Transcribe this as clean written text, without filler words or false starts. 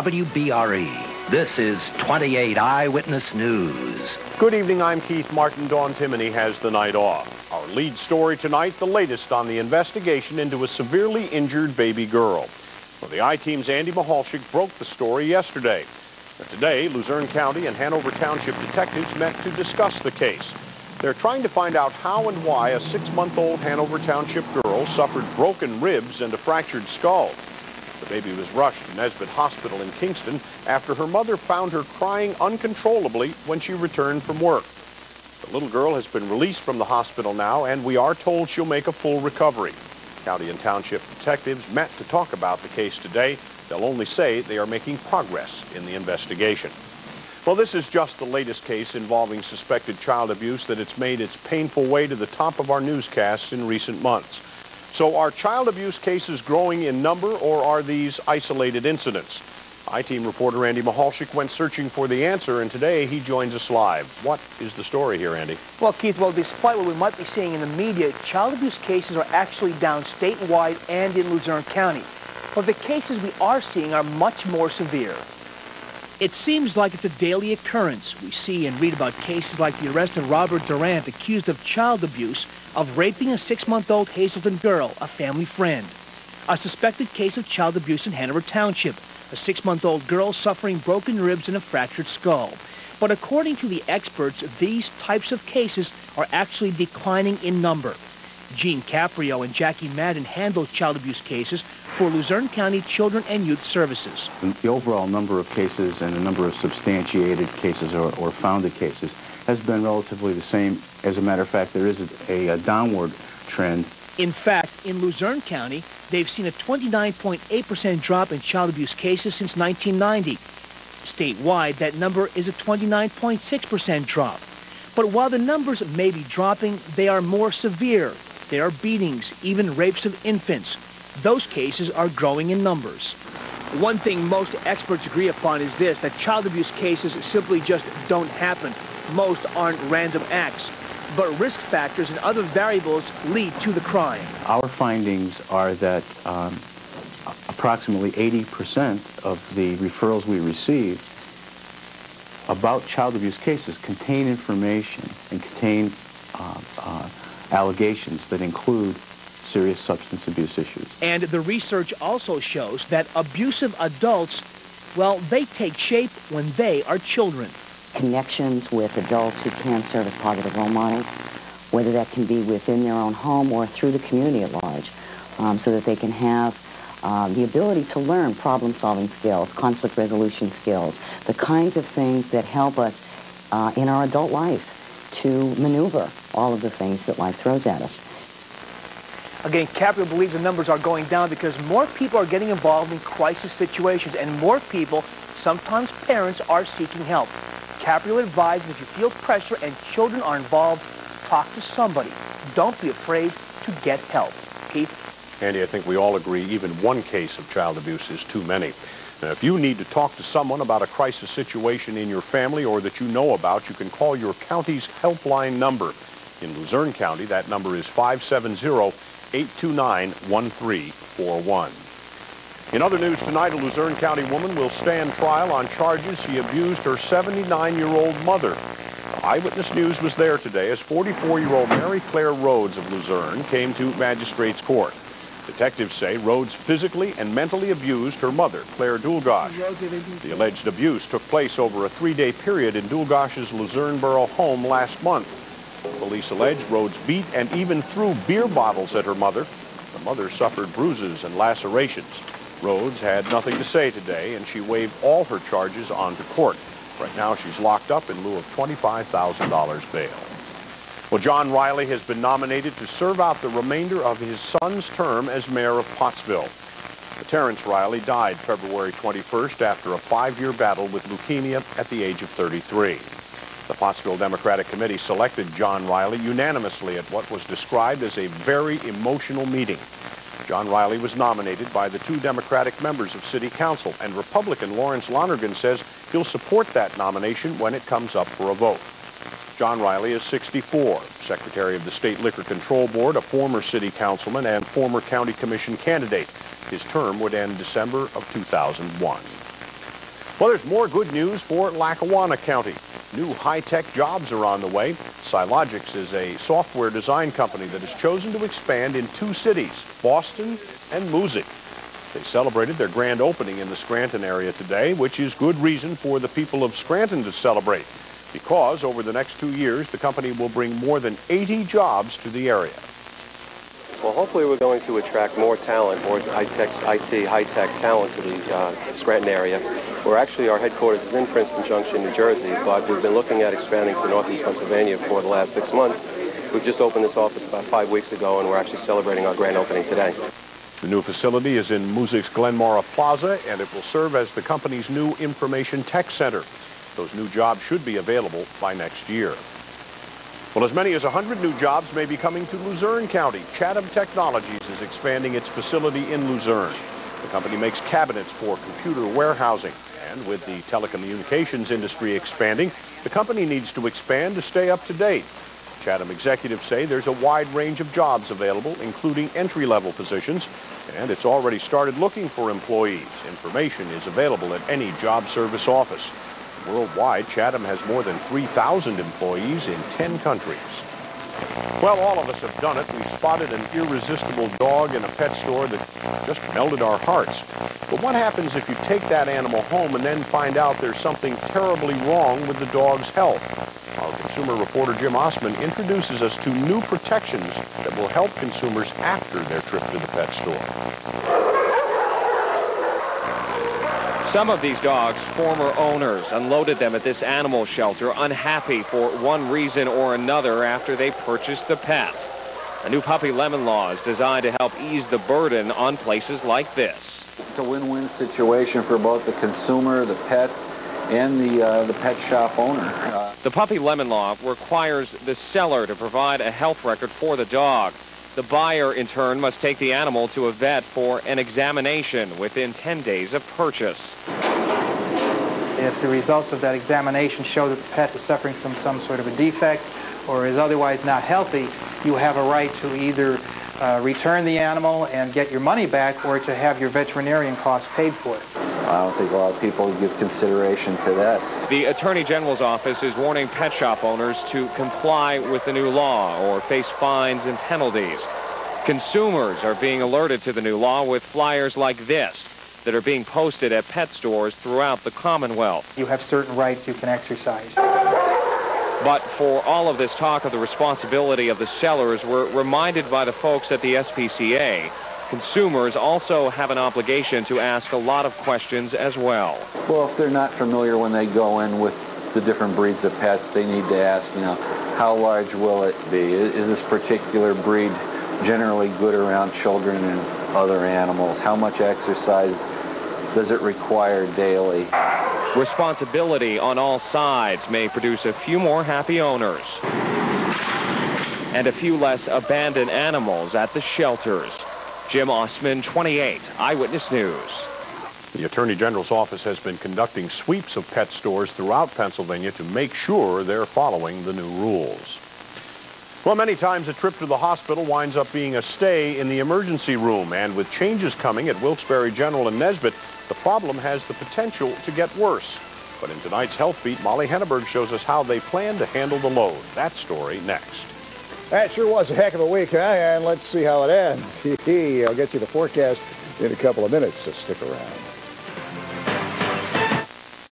WBRE. This is 28 Eyewitness News. Good evening, I'm Keith Martin. Dawn Timoney has the night off. Our lead story tonight, the latest on the investigation into a severely injured baby girl. Well, the I-Team's Andy Mahalchik broke the story yesterday. But today, Luzerne County and Hanover Township detectives met to discuss the case. They're trying to find out how and why a 6-month-old Hanover Township girl suffered broken ribs and a fractured skull. The baby was rushed to Nesbitt Hospital in Kingston after her mother found her crying uncontrollably when she returned from work. The little girl has been released from the hospital now, and we are told she'll make a full recovery. County and township detectives met to talk about the case today. They'll only say they are making progress in the investigation. Well, this is just the latest case involving suspected child abuse that it's made its painful way to the top of our newscasts in recent months. So are child abuse cases growing in number, or are these isolated incidents? I-Team reporter Andy Mahalchik went searching for the answer, and today he joins us live. What is the story here, Andy? Well, Keith, despite what we might be seeing in the media, child abuse cases are actually down statewide and in Luzerne County. But the cases we are seeing are much more severe. It seems like it's a daily occurrence. We see and read about cases like the arrest of Robert Durant, accused of child abuse, of raping a 6-month-old Hazelton girl, a family friend. A suspected case of child abuse in Hanover Township, a 6-month-old girl suffering broken ribs and a fractured skull. But according to the experts, these types of cases are actually declining in number. Gene Caprio and Jackie Madden handle child abuse cases for Luzerne County Children and Youth Services. The overall number of cases and the number of substantiated cases or founded cases has been relatively the same. As a matter of fact, there is a downward trend. In fact, in Luzerne County, they've seen a 29.8% drop in child abuse cases since 1990. Statewide, that number is a 29.6% drop. But while the numbers may be dropping, they are more severe. There are beatings, even rapes of infants. Those cases are growing in numbers. One thing most experts agree upon is this, that child abuse cases simply just don't happen. Most aren't random acts, but risk factors and other variables lead to the crime. Our findings are that approximately 80% of the referrals we receive about child abuse cases contain information and contain allegations that include serious substance abuse issues. And the research also shows that abusive adults, well, they take shape when they are children. Connections with adults who can serve as positive role models, whether that can be within their own home or through the community at large, so that they can have the ability to learn problem-solving skills, conflict resolution skills, the kinds of things that help us in our adult life to maneuver all of the things that life throws at us. Again, Caprio believes the numbers are going down because more people are getting involved in crisis situations, and more people, sometimes parents, are seeking help. Caprio advises if you feel pressure and children are involved, talk to somebody. Don't be afraid to get help. Keith? Andy, I think we all agree even one case of child abuse is too many. Now, if you need to talk to someone about a crisis situation in your family or that you know about, you can call your county's helpline number. In Luzerne County, that number is 570-829-1341. In other news tonight, a Luzerne County woman will stand trial on charges she abused her 79-year-old mother. Eyewitness News was there today as 44-year-old Mary Claire Rhodes of Luzerne came to magistrate's court. Detectives say Rhodes physically and mentally abused her mother, Claire Dulgosh. The alleged abuse took place over a 3-day period in Dulgosh's Luzerne Borough home last month. Police allege Rhodes beat and even threw beer bottles at her mother. The mother suffered bruises and lacerations. Rhodes had nothing to say today, and she waived all her charges onto court. Right now, she's locked up in lieu of $25,000 bail. Well, John Riley has been nominated to serve out the remainder of his son's term as mayor of Pottsville. Terrence Riley died February 21st after a 5-year battle with leukemia at the age of 33. The Pottsville Democratic Committee selected John Riley unanimously at what was described as a very emotional meeting. John Riley was nominated by the 2 Democratic members of City Council, and Republican Lawrence Lonergan says he'll support that nomination when it comes up for a vote. John Riley is 64, Secretary of the State Liquor Control Board, a former City Councilman and former County Commission candidate. His term would end December of 2001. Well, there's more good news for Lackawanna County. New high-tech jobs are on the way. Scilogics is a software design company that has chosen to expand in 2 cities, Boston and Moosic. They celebrated their grand opening in the Scranton area today, which is good reason for the people of Scranton to celebrate, because over the next 2 years, the company will bring more than 80 jobs to the area. Well, hopefully we're going to attract more talent, more high-tech talent to the Scranton area, where actually our headquarters is in Princeton Junction, New Jersey, but we've been looking at expanding to Northeast Pennsylvania for the last 6 months. We've just opened this office about 5 weeks ago, and we're actually celebrating our grand opening today. The new facility is in Moosic's Glenmora Plaza, and it will serve as the company's new information tech center. Those new jobs should be available by next year. Well, as many as 100 new jobs may be coming to Luzerne County. Chatham Technologies is expanding its facility in Luzerne. The company makes cabinets for computer warehousing. And with the telecommunications industry expanding, the company needs to expand to stay up to date. Chatham executives say there's a wide range of jobs available, including entry-level positions, and it's already started looking for employees. Information is available at any job service office. Worldwide, Chatham has more than 3,000 employees in 10 countries. Well, all of us have done it. We spotted an irresistible dog in a pet store that just melted our hearts. But what happens if you take that animal home and then find out there's something terribly wrong with the dog's health? Our consumer reporter Jim Osman introduces us to new protections that will help consumers after their trip to the pet store. Some of these dogs' former owners unloaded them at this animal shelter, unhappy for one reason or another after they purchased the pet. A new puppy lemon law is designed to help ease the burden on places like this. It's a win-win situation for both the consumer, the pet, and the pet shop owner. The puppy lemon law requires the seller to provide a health record for the dog. The buyer, in turn, must take the animal to a vet for an examination within 10 days of purchase. If the results of that examination show that the pet is suffering from some sort of a defect or is otherwise not healthy, you have a right to either return the animal and get your money back or to have your veterinarian costs paid for it. I don't think a lot of people give consideration to that. The Attorney General's office is warning pet shop owners to comply with the new law or face fines and penalties. Consumers are being alerted to the new law with flyers like this that are being posted at pet stores throughout the Commonwealth. You have certain rights you can exercise. But for all of this talk of the responsibility of the sellers, we're reminded by the folks at the SPCA, consumers also have an obligation to ask a lot of questions as well. Well, if they're not familiar when they go in with the different breeds of pets, they need to ask, how large will it be? Is this particular breed generally good around children and other animals? How much exercise does it require daily? Responsibility on all sides may produce a few more happy owners and a few less abandoned animals at the shelters. Jim Osman, 28, Eyewitness News. The Attorney General's office has been conducting sweeps of pet stores throughout Pennsylvania to make sure they're following the new rules. Well, many times a trip to the hospital winds up being a stay in the emergency room, and with changes coming at Wilkes-Barre General and Nesbitt, the problem has the potential to get worse. But in tonight's Health Beat, Molly Henneberg shows us how they plan to handle the load. That story next. That sure was a heck of a week, huh? And let's see how it ends. I'll get you the forecast in a couple of minutes, so stick around.